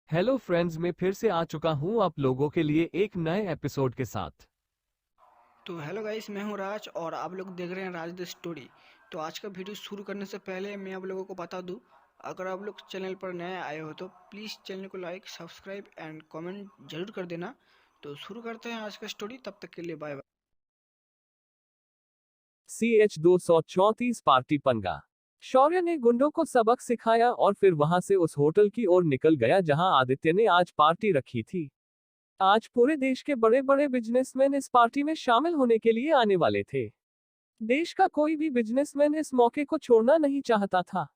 Hello friends, मैं फिर से आ चुका हूं आप लोगों के लिए एक नए एपिसोड के साथ। तो हेलो गाइस, मैं हूं राज और आप लोग देख रहे हैं राज द स्टोरी। तो आज का वीडियो शुरू करने से पहले मैं आप लोगों को बता दूं, अगर आप लोग चैनल पर नए आए हो तो प्लीज़ चैनल को लाइक सब्सक्राइब एंड कमेंट जरूर कर देना। तो शुरू करते हैं आज का स्टोरी, तब तक के लिए बाय बाय। CH-234 पार्टी पंगा। शौर्य ने गुंडों को सबक सिखाया और फिर वहां से उस होटल की ओर निकल गया जहां आदित्य ने आज पार्टी रखी थी। आज पूरे देश के बड़े बड़े बिजनेसमैन इस पार्टी में शामिल होने के लिए आने वाले थे। देश का कोई भी बिजनेसमैन इस मौके को छोड़ना नहीं चाहता था।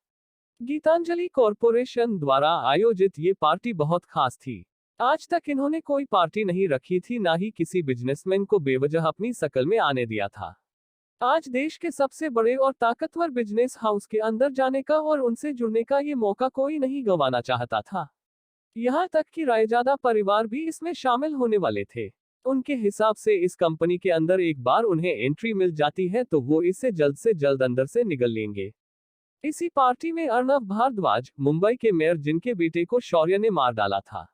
गीतांजलि कॉरपोरेशन द्वारा आयोजित ये पार्टी बहुत खास थी। आज तक इन्होंने कोई पार्टी नहीं रखी थी, ना ही किसी बिजनेसमैन को बेवजह अपनी शकल में आने दिया था। आज देश के सबसे बड़े और ताकतवर बिजनेस हाउस के अंदर जाने का और उनसे जुड़ने का ये मौका कोई नहीं गंवाना चाहता था। यहाँ तक कि रायजादा परिवार भी इसमें शामिल होने वाले थे। उनके हिसाब से इस कंपनी के अंदर एक बार उन्हें एंट्री मिल जाती है तो वो इससे जल्द से जल्द अंदर से निकल लेंगे। इसी पार्टी में अर्नव भारद्वाज, मुंबई के मेयर जिनके बेटे को शौर्य ने मार डाला था,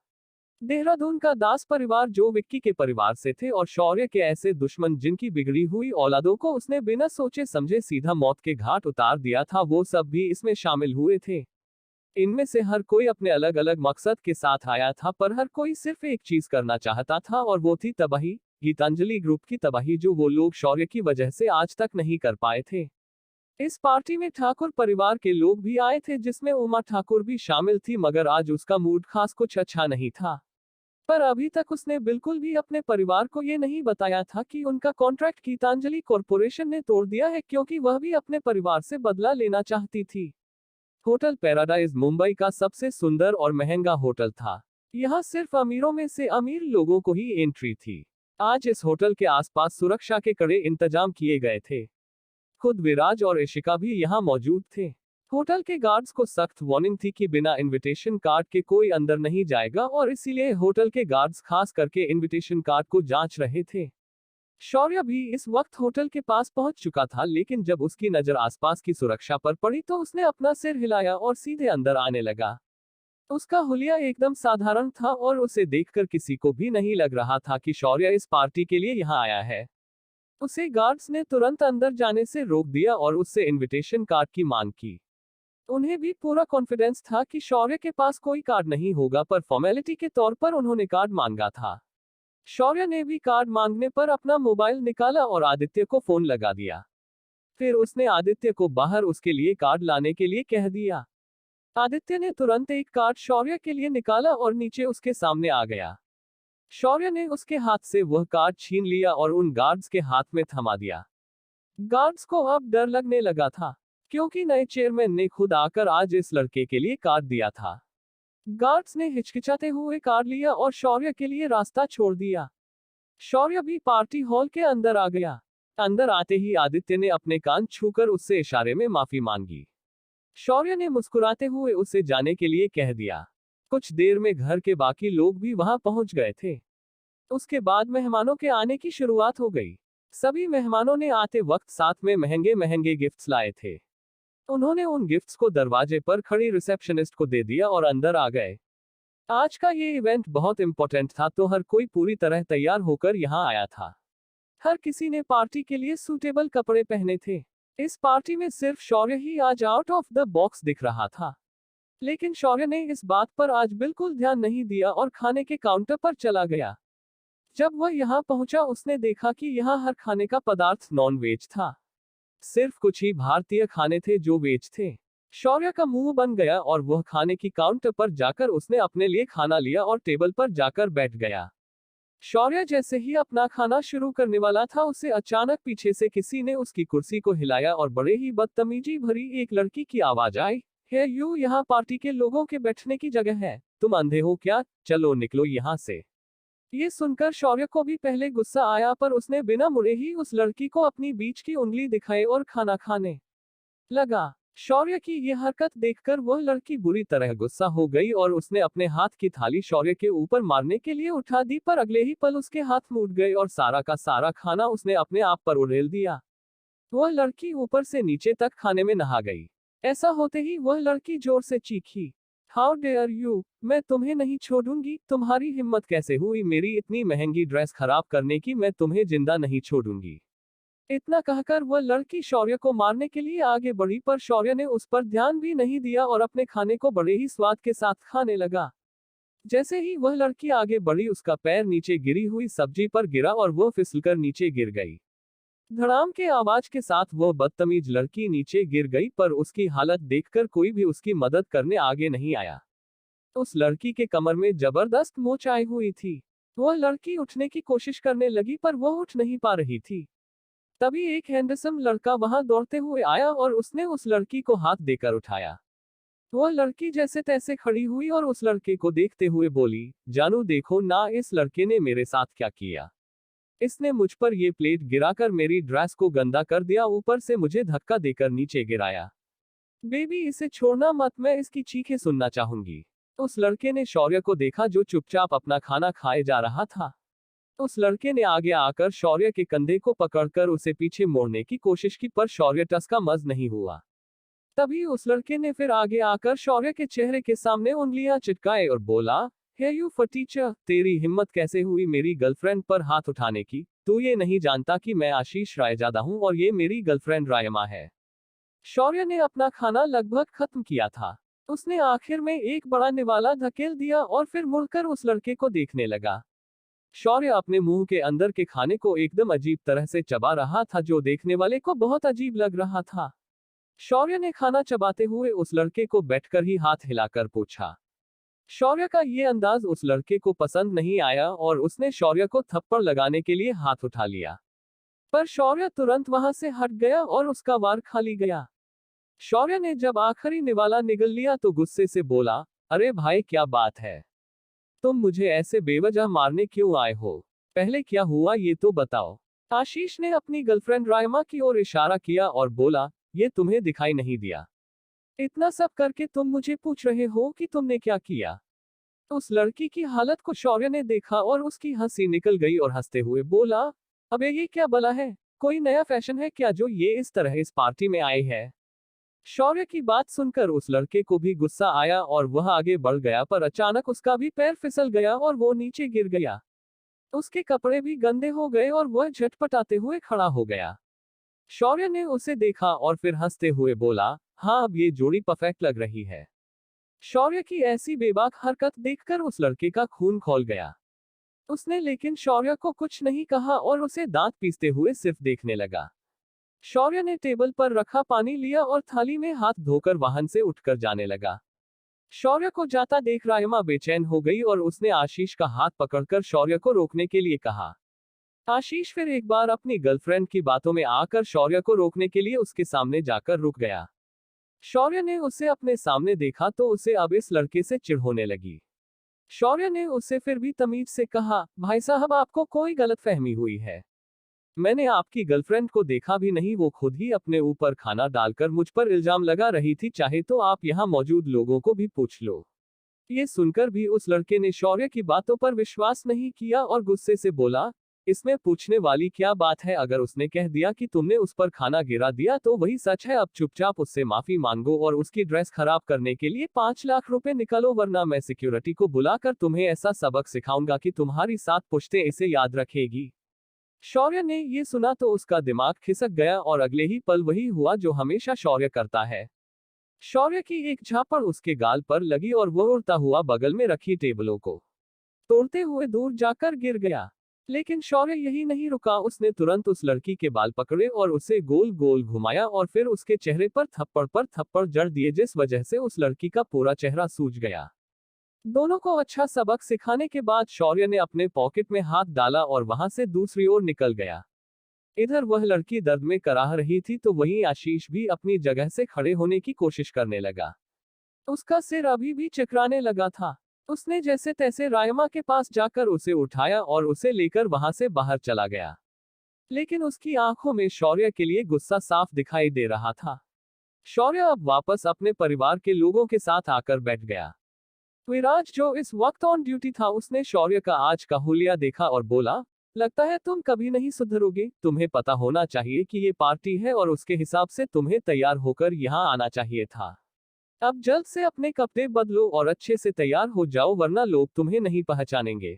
देहरादून का दास परिवार जो विक्की के परिवार से थे, और शौर्य के ऐसे दुश्मन जिनकी बिगड़ी हुई औलादों को उसने बिना सोचे समझे सीधा मौत के घाट उतार दिया था, वो सब भी इसमें शामिल हुए थे। इनमें से हर कोई अपने अलग अलग मकसद के साथ आया था, पर हर कोई सिर्फ एक चीज करना चाहता था और वो थी तबाही, गीतांजलि ग्रुप की तबाही, जो वो लोग शौर्य की वजह से आज तक नहीं कर पाए थे। इस पार्टी में ठाकुर परिवार के लोग भी आए थे, जिसमें उमा ठाकुर भी शामिल थी, मगर आज उसका मूड खास कुछ अच्छा नहीं था। पर अभी तक उसने बिल्कुल भी अपने परिवार को ये नहीं बताया था कि उनका कॉन्ट्रैक्ट गीतांजलि कॉरपोरेशन ने तोड़ दिया है, क्योंकि वह भी अपने परिवार से बदला लेना चाहती थी। होटल पैराडाइज मुंबई का सबसे सुंदर और महंगा होटल था। यहाँ सिर्फ अमीरों में से अमीर लोगों को ही एंट्री थी। आज इस होटल के आसपास सुरक्षा के कड़े इंतजाम किए गए थे। खुद विराज और इशिका भी यहाँ मौजूद थे। होटल के गार्ड्स को सख्त वार्निंग थी कि बिना इनविटेशन कार्ड के कोई अंदर नहीं जाएगा, और इसीलिए होटल के गार्ड्स खास करके इनविटेशन कार्ड को जांच रहे थे। शौर्य भी इस वक्त होटल के पास पहुंच चुका था, लेकिन जब उसकी नजर आसपास की सुरक्षा पर पड़ी तो उसने अपना सिर हिलाया और सीधे अंदर आने लगा। उसका हुलिया एकदम साधारण था और उसे देखकर किसी को भी नहीं लग रहा था कि शौर्य इस पार्टी के लिए यहाँ आया है। उसे गार्ड्स ने तुरंत अंदर जाने से रोक दिया और उससे इनविटेशन कार्ड की मांग की। उन्हें भी पूरा कॉन्फिडेंस था कि शौर्य के पास कोई कार्ड नहीं होगा, पर फॉर्मेलिटी के तौर पर उन्होंने कार्ड मांगा था। शौर्य ने भी कार्ड मांगने पर अपना मोबाइल निकाला और आदित्य को फोन लगा दिया। फिर उसने आदित्य को बाहर उसके लिए कार्ड लाने के लिए कह दिया। आदित्य ने तुरंत एक कार्ड शौर्य के लिए निकाला और नीचे उसके सामने आ गया। शौर्य ने उसके हाथ से वह कार्ड छीन लिया और उन गार्ड्स के हाथ में थमा दिया। गार्ड्स को अब डर लगने लगा था, क्योंकि नए चेयरमैन ने खुद आकर आज इस लड़के के लिए कार्ड दिया था। गार्ड्स ने हिचकिचाते हुए कार्ड लिया और शौर्य के लिए रास्ता छोड़ दिया। शौर्य भी पार्टी हॉल के अंदर आ गया। अंदर आते ही आदित्य ने अपने कान छूकर उससे इशारे में माफी मांगी। शौर्य ने मुस्कुराते हुए उसे जाने के लिए कह दिया। कुछ देर में घर के बाकी लोग भी वहां पहुंच गए थे। उसके बाद मेहमानों के आने की शुरुआत हो गई। सभी मेहमानों ने आते वक्त साथ में महंगे महंगे गिफ्ट्स लाए थे। उन्होंने उन गिफ्ट्स को दरवाजे पर खड़ी रिसेप्शनिस्ट को दे दिया और अंदर आ गए। आज का ये इवेंट बहुत इंपॉर्टेंट था, तो हर कोई पूरी तरह तैयार होकर यहाँ आया था। हर किसी ने पार्टी के लिए सूटेबल कपड़े पहने थे। इस पार्टी में सिर्फ शौर्य ही आज आउट ऑफ द बॉक्स दिख रहा था। लेकिन शौर्य ने इस बात पर आज बिल्कुल ध्यान नहीं दिया और खाने के काउंटर पर चला गया। जब वह यहाँ पहुंचा उसने देखा कि यहाँ हर खाने का पदार्थ नॉन वेज था। सिर्फ कुछ ही भारतीय खाने थे जो वेज थे। शौर्य का मुंह बन गया और वह खाने की काउंटर पर जाकर उसने अपने लिए खाना लिया और टेबल पर जाकर बैठ गया। शौर्य जैसे ही अपना खाना शुरू करने वाला था, उसे अचानक पीछे से किसी ने उसकी कुर्सी को हिलाया और बड़े ही बदतमीजी भरी एक लड़की की आवाज आई, हे यू, यहाँ पार्टी के लोगों के बैठने की जगह है, तुम अंधे हो क्या, चलो निकलो यहाँ से। ये सुनकर शौर्य को भी पहले गुस्सा आया, पर उसने बिना मुड़े ही उस लड़की को अपनी बीच की उंगली दिखाई और खाना खाने लगा। शौर्य की ये हरकत देखकर वह लड़की बुरी तरह गुस्सा हो गई और उसने अपने हाथ की थाली शौर्य के ऊपर मारने के लिए उठा दी, पर अगले ही पल उसके हाथ मूड गए और सारा का सारा खाना उसने अपने आप पर उड़ेल दिया। वह लड़की ऊपर से नीचे तक खाने में नहा गई। ऐसा होते ही वह लड़की जोर से चीखी। हाउ डेयर यू, मैं तुम्हें नहीं छोड़ूंगी, तुम्हारी हिम्मत कैसे हुई मेरी इतनी महंगी ड्रेस खराब करने की, मैं तुम्हें जिंदा नहीं छोड़ूंगी। इतना कहकर वह लड़की शौर्य को मारने के लिए आगे बढ़ी, पर शौर्य ने उस पर ध्यान भी नहीं दिया और अपने खाने को बड़े ही स्वाद के साथ खाने लगा। जैसे ही वह लड़की आगे बढ़ी, उसका पैर नीचे गिरी हुई सब्जी पर गिरा और वह फिसलकर नीचे गिर गई। धड़ाम के आवाज के साथ वह बदतमीज लड़की नीचे गिर गई, पर उसकी हालत देखकर कोई भी उसकी मदद करने आगे नहीं आया। उस लड़की के कमर में जबरदस्त मोच आई हुई थी। वह लड़की उठने की कोशिश करने लगी, पर वह उठ नहीं पा रही थी। तभी एक हैंडसम लड़का वहां दौड़ते हुए आया और उसने उस लड़की को हाथ देकर उठाया। वह लड़की जैसे तैसे खड़ी हुई और उस लड़के को देखते हुए बोली, जानू देखो ना, इस लड़के ने मेरे साथ क्या किया। इसने मुझ पर ये प्लेट गिराकर मेरी ड्रेस को गंदा कर दिया, ऊपर से मुझे धक्का देकर नीचे गिराया। बेबी इसे छोड़ना मत, मैं इसकी चीखें सुनना चाहूंगी। उस लड़के ने शौर्य को देखा जो चुपचाप अपना खाना खाए जा रहा था। उस लड़के ने आगे आकर शौर्य के कंधे को पकड़कर उसे पीछे मोड़ने की कोशिश की, पर शौर्य टस मज नहीं हुआ। तभी उस लड़के ने फिर आगे आकर शौर्य के चेहरे के सामने उंगलियां चिटकाए और बोला, हे यू फटीचर, तेरी हिम्मत कैसे हुई मेरी गर्लफ्रेंड पर हाथ उठाने की। तू ये नहीं जानता कि मैं आशीष रायजादा हूं और ये मेरी गर्लफ्रेंड रायमा है। शौर्य ने अपना खाना लगभग खत्म किया था। उसने आखिर में एक बड़ा निवाला धकेल दिया और फिर मुड़कर उस लड़के को देखने लगा। शौर्य अपने मुंह के अंदर के खाने को एकदम अजीब तरह से चबा रहा था, जो देखने वाले को बहुत अजीब लग रहा था। शौर्य ने खाना चबाते हुए उस लड़के को बैठकर ही हाथ हिलाकर पूछा। शौर्य का ये अंदाज उस लड़के को पसंद नहीं आया और उसने शौर्य को थप्पड़ लगाने के लिए हाथ उठा लिया, पर शौर्य तुरंत वहां से हट गया और उसका वार खाली गया। शौर्य ने जब आखिरी निवाला निगल लिया तो गुस्से से बोला, अरे भाई क्या बात है, तुम मुझे ऐसे बेवजह मारने क्यों आए हो? पहले क्या हुआ ये तो बताओ। आशीष ने अपनी गर्लफ्रेंड रायमा की ओर इशारा किया और बोला, ये तुम्हें दिखाई नहीं दिया? इतना सब करके तुम मुझे पूछ रहे हो कि तुमने क्या किया? उस लड़की की हालत को शौर्य ने देखा और उसकी हंसी निकल गई और हंसते हुए बोला, अबे ये क्या बला है, कोई नया फैशन है क्या जो ये इस तरह इस पार्टी में आए है? शौर्य की बात सुनकर उस लड़के को भी गुस्सा आया और वह आगे बढ़ गया, पर अचानक उसका भी पैर फिसल गया और वो नीचे गिर गया। उसके कपड़े भी गंदे हो गए और वह झटपटाते हुए खड़ा हो गया। शौर्य ने उसे देखा और फिर हंसते हुए बोला, हाँ अब ये जोड़ी परफेक्ट लग रही है। शौर्य की ऐसी बेबाक हरकत देखकर उस लड़के का खून खौल गया। उसने लेकिन शौर्य को कुछ नहीं कहा और उसे दांत पीसते हुए सिर्फ देखने लगा। शौर्य ने टेबल पर रखा पानी लिया और थाली में हाथ धोकर वाहन से उठकर जाने लगा। शौर्य को जाता देख रायमा बेचैन हो गई और उसने आशीष का हाथ पकड़कर शौर्य को रोकने के लिए कहा। आशीष फिर एक बार अपनी गर्लफ्रेंड की बातों में आकर शौर्य को रोकने के लिए उसके सामने जाकर रुक गया। शौर्य ने उसे अपने सामने देखा तो उसे अब इस लड़के से चिढ़ होने लगी। शौर्य ने उससे फिर भी तमीज से कहा, भाई साहब आपको कोई गलतफहमी हुई है। मैंने आपकी गर्लफ्रेंड को देखा भी नहीं, वो खुद ही अपने ऊपर खाना डालकर मुझ पर इल्जाम लगा रही थी, चाहे तो आप यहाँ मौजूद लोगों को भी पूछ लो। ये सुनकर भी उस लड़के ने शौर्य की बातों पर विश्वास नहीं किया और गुस्से से बोला, इसमें पूछने वाली क्या बात है, अगर उसने कह दिया कि तुमने उस पर खाना गिरा दिया तो वही सच है। अब चुपचाप उससे माफी मांगो और उसकी ड्रेस खराब करने के लिए 5 लाख रुपए निकालो, वरना मैं सिक्योरिटी को बुलाकर तुम्हें ऐसा सबक सिखाऊंगा कि तुम्हारी 7 पुश्तें इसे याद रखेगी। शौर्य ने ये सुना तो उसका दिमाग खिसक गया और अगले ही पल वही हुआ जो हमेशा शौर्य करता है। शौर्य की एक झापड़ उसके गाल पर लगी और वह उड़ता हुआ बगल में रखी टेबलों को तोड़ते हुए दूर जाकर गिर गया। लेकिन शौर्य यही नहीं रुका, उसने तुरंत उस लड़की के बाल पकड़े और उसे गोल गोल घुमाया और फिर उसके चेहरे पर थप्पड़ जड़ दिए, जिस वजह से उस लड़की का पूरा चेहरा सूज गया। दोनों को अच्छा सबक सिखाने के बाद शौर्य ने अपने पॉकेट में हाथ डाला और वहां से दूसरी ओर निकल गया। इधर वह लड़की दर्द में कराह रही थी तो वहीं आशीष भी अपनी जगह से खड़े होने की कोशिश करने लगा। उसका सिर अभी भी चकराने लगा था। उसने जैसे तैसे रायमा के पास जाकर उसे उठाया और उसे लेकर वहां से बाहर चला गया। लेकिन उसकी आंखों में शौर्य के लिए गुस्सा साफ दिखाई दे रहा था। शौर्य अब वापस अपने परिवार के लोगों के साथ आकर बैठ गया। विराज जो इस वक्त ऑन ड्यूटी था, उसने शौर्य का आज का हुलिया देखा और बोला, लगता है तुम कभी नहीं सुधरोगे। तुम्हें पता होना चाहिए कि ये पार्टी है और उसके हिसाब से तुम्हें तैयार होकर यहाँ आना चाहिए था। अब जल्द से अपने कपड़े बदलो और अच्छे से तैयार हो जाओ वरना लोग तुम्हें नहीं पहचानेंगे।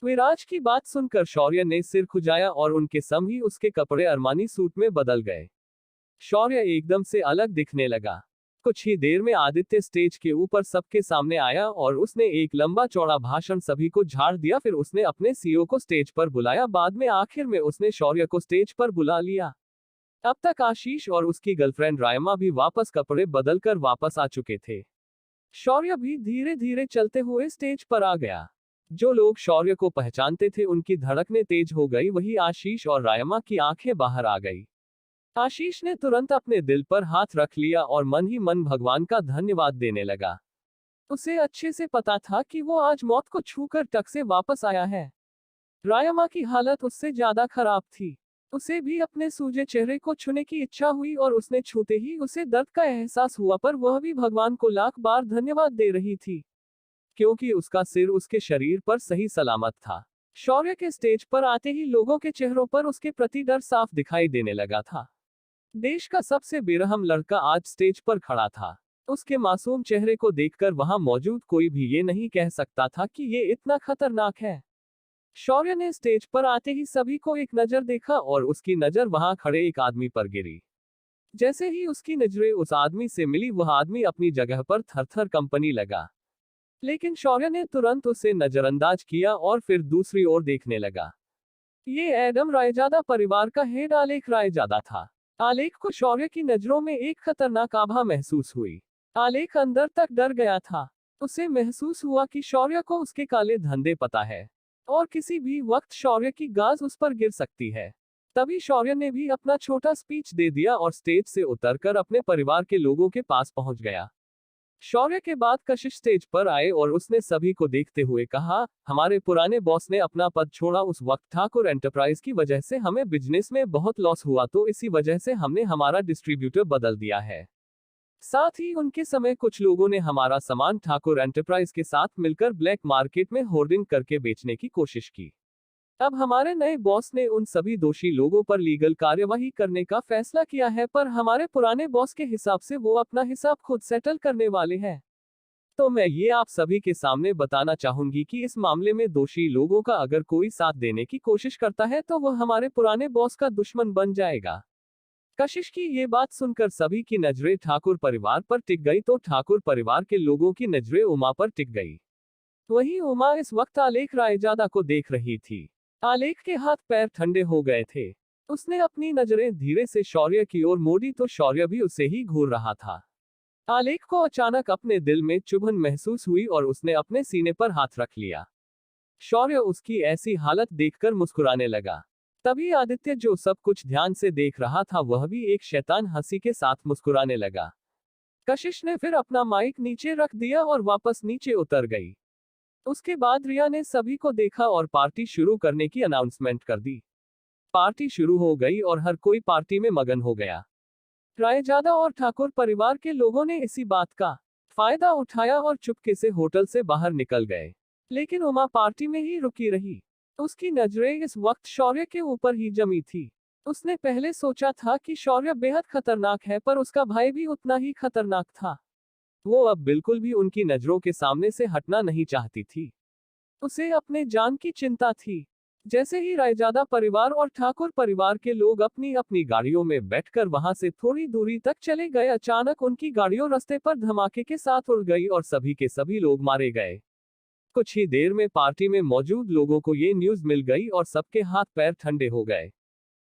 विराज की बात सुनकर शौर्य ने सिर खुजाया और उनके सम ही उसके कपड़े अरमानी सूट में बदल गए। शौर्य एकदम से अलग दिखने लगा। कुछ ही देर में आदित्य स्टेज के ऊपर सबके सामने आया और उसने एक लंबा चौड़ा भाषण सभी को झाड़ दिया। फिर उसने अपने सीईओ को स्टेज पर बुलाया। बाद में आखिर में उसने शौर्य को स्टेज पर बुला लिया। अब तक आशीष और उसकी गर्लफ्रेंड रायमा भी वापस कपड़े बदलकर वापस आ चुके थे। शौर्य भी धीरे धीरे चलते हुए स्टेज पर आ गया। जो लोग शौर्य को पहचानते थे उनकी धड़कनें तेज हो गई। वही आशीष और रायमा की आंखें बाहर आ गई। आशीष ने तुरंत अपने दिल पर हाथ रख लिया और मन ही मन भगवान का धन्यवाद देने लगा। उसे अच्छे से पता था कि वो आज मौत को छूकर टक से वापस आया है। रायमा की हालत उससे ज्यादा खराब थी। उसे भी अपने सूजे चेहरे को छूने की इच्छा हुई और उसने छूते ही उसे दर्द का एहसास हुआ, पर वह भी भगवान को लाख बार धन्यवाद दे रही थी क्योंकि उसका सिर उसके शरीर पर सही सलामत था। शौर्य के स्टेज पर आते ही लोगों के चेहरों पर उसके प्रति डर साफ दिखाई देने लगा था। देश का सबसे बेरहम लड़का आज स्टेज पर खड़ा था। उसके मासूम चेहरे को देखकर वहां मौजूद कोई भी ये नहीं कह सकता था कि ये इतना खतरनाक है। शौर्य ने स्टेज पर आते ही सभी को एक नजर देखा और उसकी नजर वहां खड़े एक आदमी पर गिरी। जैसे ही उसकी नजरें उस आदमी से मिली वह आदमी अपनी जगह पर थरथर कंपनी लगा। लेकिन शौर्य ने तुरंत उसे नजरअंदाज किया और फिर दूसरी ओर देखने लगा। ये एडम रायजादा परिवार का हेड आलेख रायजादा था। आलेख को शौर्य की नजरों में एक खतरनाक आभा महसूस हुई। आलेख अंदर तक डर गया था। उसे महसूस हुआ कि शौर्य को उसके काले धंधे पता है और किसी भी वक्त शौर्य की गाज उस पर गिर सकती है। तभी शौर्य ने भी अपना छोटा स्पीच दे दिया और स्टेज से उतरकर अपने परिवार के लोगों के पास पहुंच गया। शौर्य के बाद कशिश स्टेज पर आए और उसने सभी को देखते हुए कहा, हमारे पुराने बॉस ने अपना पद छोड़ा। उस वक्त ठाकुर एंटरप्राइज की वजह से हमें बिजनेस में बहुत लॉस हुआ, तो इसी वजह से हमने हमारा डिस्ट्रीब्यूटर बदल दिया है। साथ ही उनके समय कुछ लोगों ने हमारा सामान ठाकुर एंटरप्राइज के साथ मिलकर ब्लैक मार्केट में होर्डिंग करके बेचने की कोशिश की। अब हमारे नए बॉस ने उन सभी दोषी लोगों पर लीगल कार्यवाही करने का फैसला किया है, पर हमारे पुराने बॉस के हिसाब से वो अपना हिसाब खुद सेटल करने वाले हैं। तो मैं ये आप सभी के सामने बताना चाहूंगी कि इस मामले में दोषी लोगों का अगर कोई साथ देने की कोशिश करता है तो वह हमारे पुराने बॉस का दुश्मन बन जाएगा। कशिश की ये बात सुनकर सभी की नजरें ठाकुर परिवार पर टिक गई तो ठाकुर परिवार के लोगों की नजरें उमा पर टिक गई। वही उमा इस वक्त आलेख रायजादा को देख रही थी। आलेख के हाथ पैर ठंडे हो गए थे। उसने अपनी नजरें धीरे से शौर्य की ओर मोड़ी तो शौर्य भी उसे ही घूर रहा था। आलेख को अचानक अपने दिल में चुभन महसूस हुई और उसने अपने सीने पर हाथ रख लिया। शौर्य उसकी ऐसी हालत देखकर मुस्कुराने लगा। तभी आदित्य जो सब कुछ ध्यान से देख रहा था वह भी एक शैतान हंसी के साथ मुस्कुराने लगा। कशिश ने फिर अपना माइक नीचे रख दिया और वापस नीचे उतर गई। उसके बाद रिया ने सभी को देखा और पार्टी शुरू करने की अनाउंसमेंट कर दी। पार्टी शुरू हो गई और हर कोई पार्टी में मगन हो गया। रायजादा और ठाकुर परिवार के लोगों ने इसी बात का फायदा उठाया और चुपके से होटल से बाहर निकल गए। लेकिन उमा पार्टी में ही रुकी रही। उसकी नजरें इस वक्त शौर्य के ऊपर ही जमी थी। उसने पहले सोचा था कि शौर्य बेहद खतरनाक है, पर उसका भाई भी उतना ही खतरनाक था। वो अब बिल्कुल भी उनकी नजरों के सामने से हटना नहीं चाहती थी। उसे अपने जान की चिंता थी। जैसे ही रायजादा परिवार और ठाकुर परिवार के लोग अपनी अपनी गाड़ियों में बैठकर वहां से थोड़ी दूरी तक चले गए, अचानक उनकी गाड़ियों रास्ते पर धमाके के साथ उड़ गई और सभी के सभी लोग मारे गए। कुछ ही देर में पार्टी में मौजूद लोगों को ये न्यूज मिल गई और सबके हाथ पैर ठंडे हो गए।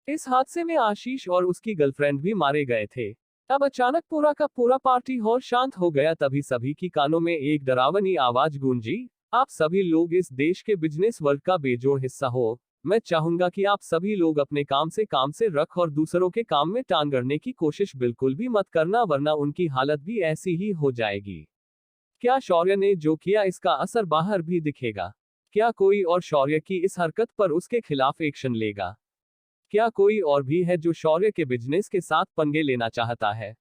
इस हादसे में आशीष और उसकी गर्लफ्रेंड भी मारे गए थे। अब अचानक पूरा का पूरा पार्टी हॉल शांत हो गया। तभी सभी की कानों में एक डरावनी आवाज गूंजी, आप सभी लोग इस देश के बिजनेस वर्ल्ड का बेजोड़ हिस्सा हो। मैं चाहूंगा कि आप सभी लोग अपने काम से रख और दूसरों के काम में टांग अड़ने की कोशिश बिल्कुल भी मत करना, वरना उनकी हालत भी ऐसी ही हो जाएगी। क्या शौर्य ने जो किया इसका असर बाहर भी दिखेगा? क्या कोई और शौर्य की इस हरकत पर उसके खिलाफ एक्शन लेगा? क्या कोई और भी है जो शौर्य के बिजनेस के साथ पंगे लेना चाहता है?